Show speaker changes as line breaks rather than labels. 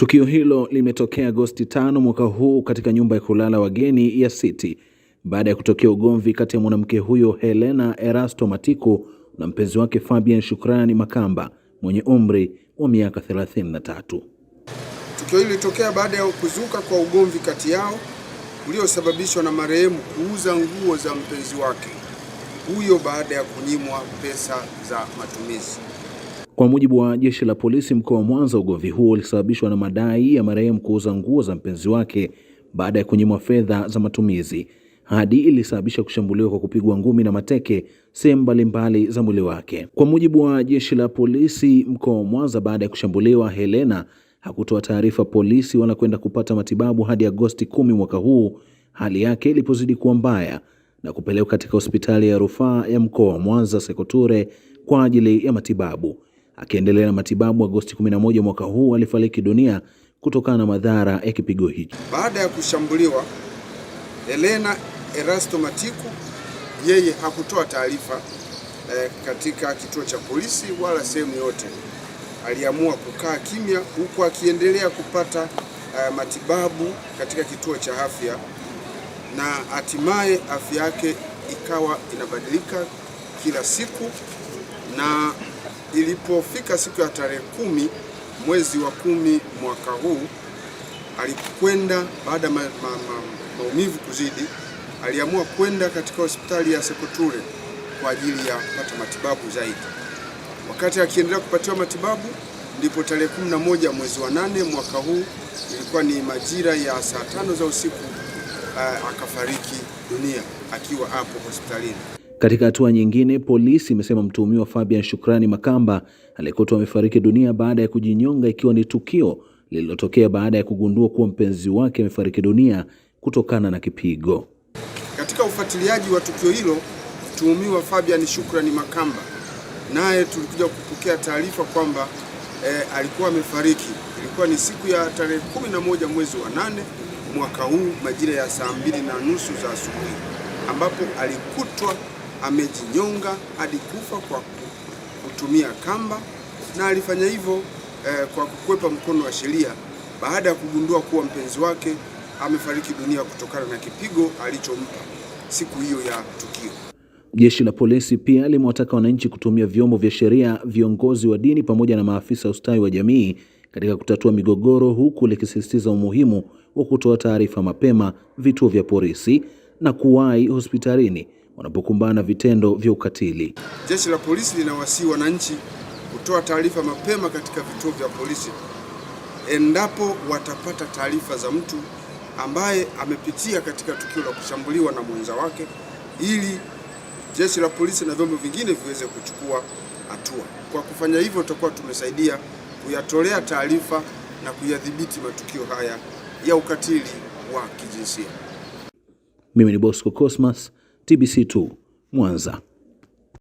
Tukio hilo limetokea Agosti 5 mwaka huu katika nyumba ya kulala wageni ya City baada ya kutokea ugomvi kati ya mwanamke huyo Helena Erasto Matiku na mpenzi wake Fabian Shukrani Makamba mwenye umri wa miaka 33.
Tukio hili litokea baada ya kuzuka kwa ugomvi kati yao uliosababishwa na marehemu kuuza nguo za mpenzi wake huyo baada ya kunyimwa pesa za matumizi.
Kwa mujibu wa jeshi la polisi mkoa wa Mwanza, ugomvi huo ulisababishwa na madai ya marehemu kuuza nguo za mpenzi wake baada ya kunyimwa fedha za matumizi, hadi ilisababisha kushambuliwa kwa kupigwa ngumi na mateke sehemu mbalimbali za mwili wake. Kwa mujibu wa jeshi la polisi mkoa wa Mwanza, baada ya kushambuliwa, Helena hakutoa taarifa polisi wala kwenda kupata matibabu hadi Agosti 10 mwaka huu, hali yake ilipozidi kuwa mbaya na kupelekwa katika hospitali ya rufaa ya mkoa wa Mwanza Sekoture kwa ajili ya matibabu. Akiendelea na matibabu, Agosti 11 mwaka huu alifariki dunia kutokana na madhara ya kipigo hicho.
Baada ya kushambuliwa, Helena Erasto Matiku yeye hakutoa taarifa katika kituo cha polisi wala sehemu yote. Aliamua kukaa kimya huku akiendelea kupata matibabu katika kituo cha afya, na hatimaye afya yake ikawa inabadilika kila siku, na ilipofika siku ya tarehe 10 mwezi wa 10 mwaka huu, alikwenda baada ya maumivu kuzidi, aliamua kwenda katika hospitali ya Sekoture kwa ajili ya kupata matibabu zaidi. Wakati akiendelea kupatiwa matibabu, ndipo tarehe 11 mwezi wa 8 mwaka huu, ilikuwa ni majira ya saa 5 za usiku, akafariki dunia akiwa hapo hospitalini.
Katika hatua nyingine, polisi imesema mtuhumiwa Fabian Shukrani Makamba alikutwa amefariki dunia baada ya kujinyonga, ikiwa ni tukio lililotokea baada ya kugundua kuwa mpenzi wake amefariki dunia kutokana na kipigo.
Katika ufuatiliaji wa tukio hilo, mtuhumiwa Fabian Shukrani Makamba naye tulikuja kupokea taarifa kwamba alikuwa amefariki. Ilikuwa ni siku ya tarehe 11 mwezi wa 8 mwaka huu majira ya saa 2:30 za asubuhi, ambapo alikutwa amejinyonga hadi kufa kwa kutumia kamba, na alifanya hivyo kwa kukwepa mkono wa sheria baada ya kugundua kuwa mpenzi wake amefariki dunia kutokana na kipigo alichompa siku hiyo ya tukio.
Jeshi la polisi pia limewataka wananchi kutumia vyombo vya sheria, viongozi wa dini pamoja na maafisa ustawi wa jamii katika kutatua migogoro, huku likisisitiza umuhimu wa kutoa taarifa mapema vituo vya polisi na kuwahi hospitalini wanapokumbana na vitendo vya ukatili.
Jeshi la polisi linawasihi wananchi kutoa taarifa mapema katika vituo vya polisi endapo watapata taarifa za mtu ambaye amepitia katika tukio la kushambuliwa na mwenza wake, ili jeshi la polisi na vyombo vingine viweze kuchukua hatua. Kwa kufanya hivyo, tutakuwa tumesaidia kuyatolea taarifa na kuyadhibiti matukio haya ya ukatili wa kijinsia.
Mimi ni Bosco Cosmas, TBC2, Mwanza.